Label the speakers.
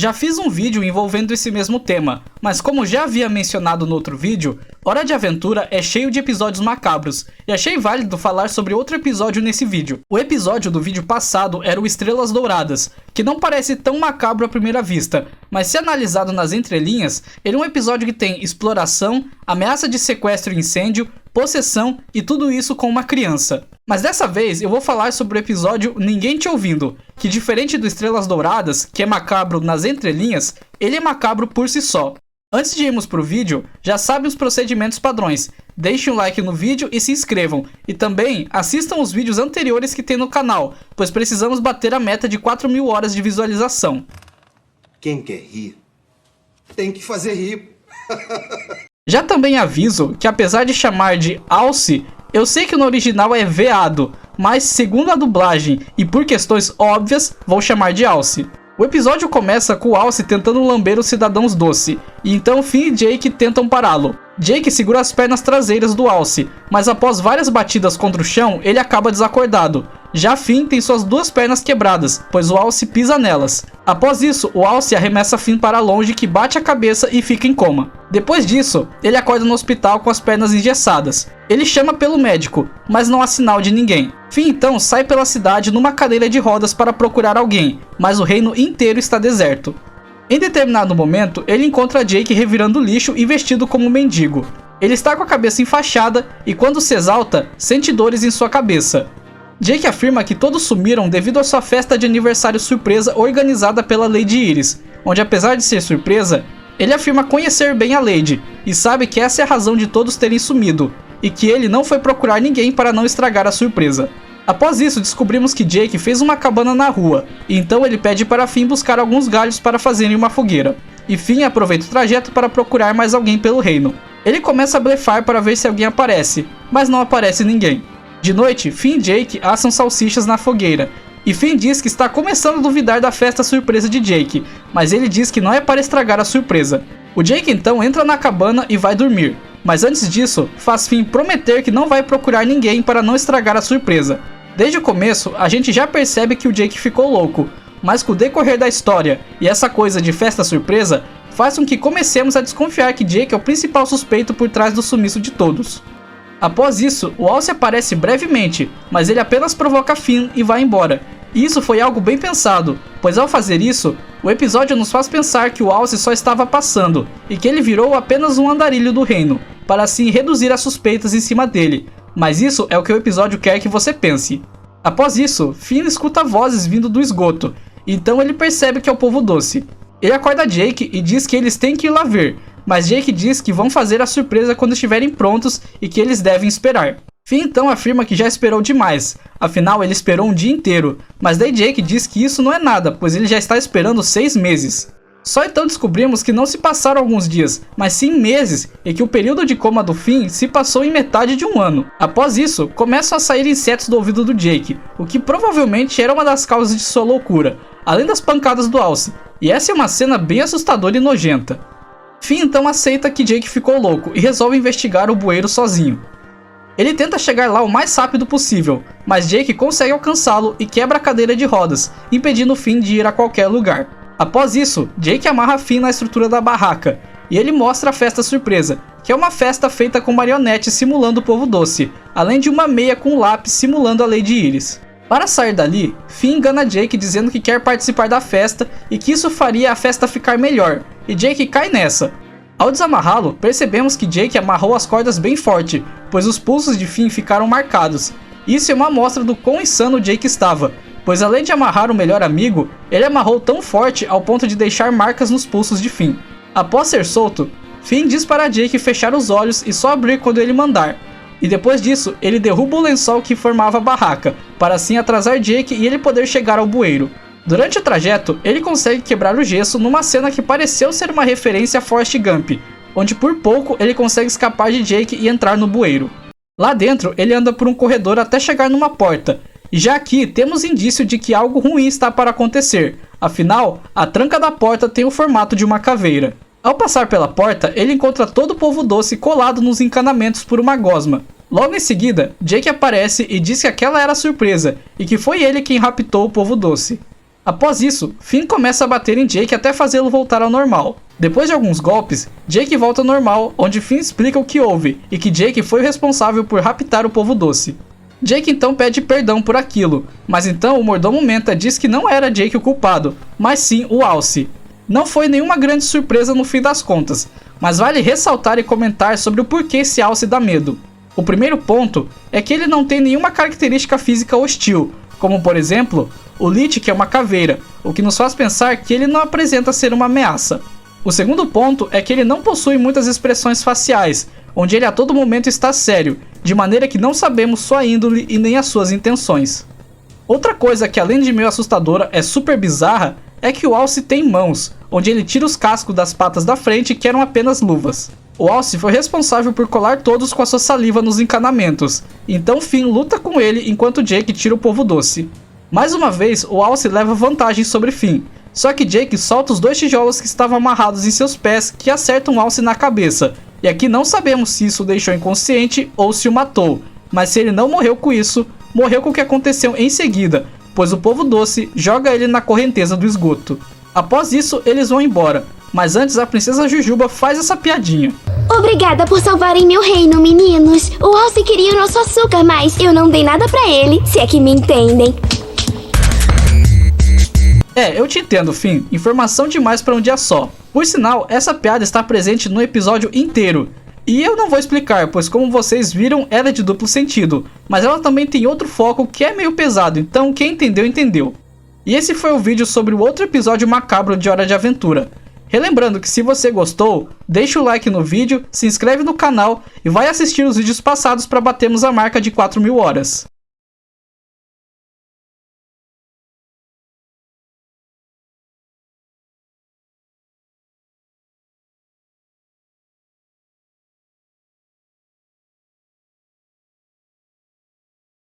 Speaker 1: Já fiz um vídeo envolvendo esse mesmo tema, mas como já havia mencionado no outro vídeo, Hora de Aventura é cheio de episódios macabros, e achei válido falar sobre outro episódio nesse vídeo. O episódio do vídeo passado era o Estrelas Douradas, que não parece tão macabro à primeira vista, mas se analisado nas entrelinhas, ele é um episódio que tem exploração, ameaça de sequestro e incêndio, possessão e tudo isso com uma criança. Mas dessa vez eu vou falar sobre o episódio Ninguém Te Ouvindo, que diferente do Estrelas Douradas, que é macabro nas entrelinhas, ele é macabro por si só. Antes de irmos pro vídeo, já sabem os procedimentos padrões. Deixem um like no vídeo e se inscrevam. E também assistam os vídeos anteriores que tem no canal, pois precisamos bater a meta de 4.000 horas de visualização.
Speaker 2: Quem quer rir, tem que fazer rir.
Speaker 1: Já também aviso que apesar de chamar de Alce, eu sei que no original é veado, mas segundo a dublagem e por questões óbvias, vou chamar de Alce. O episódio começa com o Alce tentando lamber os cidadãos Doce, e então Finn e Jake tentam pará-lo. Jake segura as pernas traseiras do Alce, mas após várias batidas contra o chão, ele acaba desacordado. Já Finn tem suas duas pernas quebradas, pois o Alce pisa nelas. Após isso, o Alce arremessa Finn para longe, que bate a cabeça e fica em coma. Depois disso, ele acorda no hospital com as pernas engessadas. Ele chama pelo médico, mas não há sinal de ninguém. Finn então sai pela cidade numa cadeira de rodas para procurar alguém, mas o reino inteiro está deserto. Em determinado momento, ele encontra Jake revirando lixo e vestido como um mendigo. Ele está com a cabeça enfaixada e quando se exalta, sente dores em sua cabeça. Jake afirma que todos sumiram devido à sua festa de aniversário surpresa organizada pela Lady Iris, onde apesar de ser surpresa, ele afirma conhecer bem a Lady e sabe que essa é a razão de todos terem sumido, e que ele não foi procurar ninguém para não estragar a surpresa. Após isso, descobrimos que Jake fez uma cabana na rua, e então ele pede para Finn buscar alguns galhos para fazerem uma fogueira, e Finn aproveita o trajeto para procurar mais alguém pelo reino. Ele começa a blefar para ver se alguém aparece, mas não aparece ninguém. De noite, Finn e Jake assam salsichas na fogueira, e Finn diz que está começando a duvidar da festa surpresa de Jake, mas ele diz que não é para estragar a surpresa. O Jake então entra na cabana e vai dormir, mas antes disso, faz Finn prometer que não vai procurar ninguém para não estragar a surpresa. Desde o começo, a gente já percebe que o Jake ficou louco, mas com o decorrer da história e essa coisa de festa surpresa, faz com que comecemos a desconfiar que Jake é o principal suspeito por trás do sumiço de todos. Após isso, o Alce aparece brevemente, mas ele apenas provoca Finn e vai embora. E isso foi algo bem pensado, pois ao fazer isso, o episódio nos faz pensar que o Alce só estava passando, e que ele virou apenas um andarilho do reino, para assim reduzir as suspeitas em cima dele, mas isso é o que o episódio quer que você pense. Após isso, Finn escuta vozes vindo do esgoto, então ele percebe que é o povo doce. Ele acorda Jake e diz que eles têm que ir lá ver, mas Jake diz que vão fazer a surpresa quando estiverem prontos e que eles devem esperar. Finn então afirma que já esperou demais, afinal ele esperou um dia inteiro, mas daí Jake diz que isso não é nada, pois ele já está esperando 6 meses. Só então descobrimos que não se passaram alguns dias, mas sim meses, e que o período de coma do Finn se passou em metade de um ano. Após isso, começam a sair insetos do ouvido do Jake, o que provavelmente era uma das causas de sua loucura, além das pancadas do Alce, e essa é uma cena bem assustadora e nojenta. Finn então aceita que Jake ficou louco e resolve investigar o bueiro sozinho. Ele tenta chegar lá o mais rápido possível, mas Jake consegue alcançá-lo e quebra a cadeira de rodas, impedindo Finn de ir a qualquer lugar. Após isso, Jake amarra Finn na estrutura da barraca, e ele mostra a festa surpresa, que é uma festa feita com marionetes simulando o povo doce, além de uma meia com lápis simulando a Lady Iris. Para sair dali, Finn engana Jake dizendo que quer participar da festa e que isso faria a festa ficar melhor, e Jake cai nessa. Ao desamarrá-lo, percebemos que Jake amarrou as cordas bem forte, pois os pulsos de Finn ficaram marcados. Isso é uma amostra do quão insano Jake estava, pois além de amarrar o melhor amigo, ele amarrou tão forte ao ponto de deixar marcas nos pulsos de Finn. Após ser solto, Finn diz para Jake fechar os olhos e só abrir quando ele mandar. E depois disso, ele derruba o lençol que formava a barraca, para assim atrasar Jake e ele poder chegar ao bueiro. Durante o trajeto, ele consegue quebrar o gesso numa cena que pareceu ser uma referência a Forrest Gump, onde por pouco ele consegue escapar de Jake e entrar no bueiro. Lá dentro, ele anda por um corredor até chegar numa porta, e já aqui temos indício de que algo ruim está para acontecer, afinal, a tranca da porta tem o formato de uma caveira. Ao passar pela porta, ele encontra todo o povo doce colado nos encanamentos por uma gosma. Logo em seguida, Jake aparece e diz que aquela era a surpresa, e que foi ele quem raptou o povo doce. Após isso, Finn começa a bater em Jake até fazê-lo voltar ao normal. Depois de alguns golpes, Jake volta ao normal, onde Finn explica o que houve e que Jake foi o responsável por raptar o povo doce. Jake então pede perdão por aquilo, mas então o mordomo Menta diz que não era Jake o culpado, mas sim o Alce. Não foi nenhuma grande surpresa no fim das contas, mas vale ressaltar e comentar sobre o porquê esse Alce dá medo. O primeiro ponto é que ele não tem nenhuma característica física hostil, como por exemplo, o Lich, que é uma caveira, o que nos faz pensar que ele não apresenta ser uma ameaça. O segundo ponto é que ele não possui muitas expressões faciais, onde ele a todo momento está sério, de maneira que não sabemos sua índole e nem as suas intenções. Outra coisa que além de meio assustadora é super bizarra, é que o Alce tem mãos, onde ele tira os cascos das patas da frente que eram apenas luvas. O Alce foi responsável por colar todos com a sua saliva nos encanamentos, então Finn luta com ele enquanto Jake tira o povo doce. Mais uma vez, o Alce leva vantagem sobre Finn, só que Jake solta os 2 tijolos que estavam amarrados em seus pés que acertam o Alce na cabeça, e aqui não sabemos se isso o deixou inconsciente ou se o matou, mas se ele não morreu com isso, morreu com o que aconteceu em seguida, pois o povo doce joga ele na correnteza do esgoto. Após isso, eles vão embora, mas antes a princesa Jujuba faz essa piadinha.
Speaker 3: Obrigada por salvarem meu reino, meninos. O Alce queria o nosso açúcar, mas eu não dei nada pra ele, se é que me entendem.
Speaker 1: Eu te entendo, Finn. Informação demais pra um dia só. Por sinal, essa piada está presente no episódio inteiro. E eu não vou explicar, pois como vocês viram, ela é de duplo sentido. Mas ela também tem outro foco que é meio pesado, então quem entendeu, entendeu. E esse foi o vídeo sobre o outro episódio macabro de Hora de Aventura. Relembrando que se você gostou, deixa o like no vídeo, se inscreve no canal e vai assistir os vídeos passados para batermos a marca de 4.000 horas.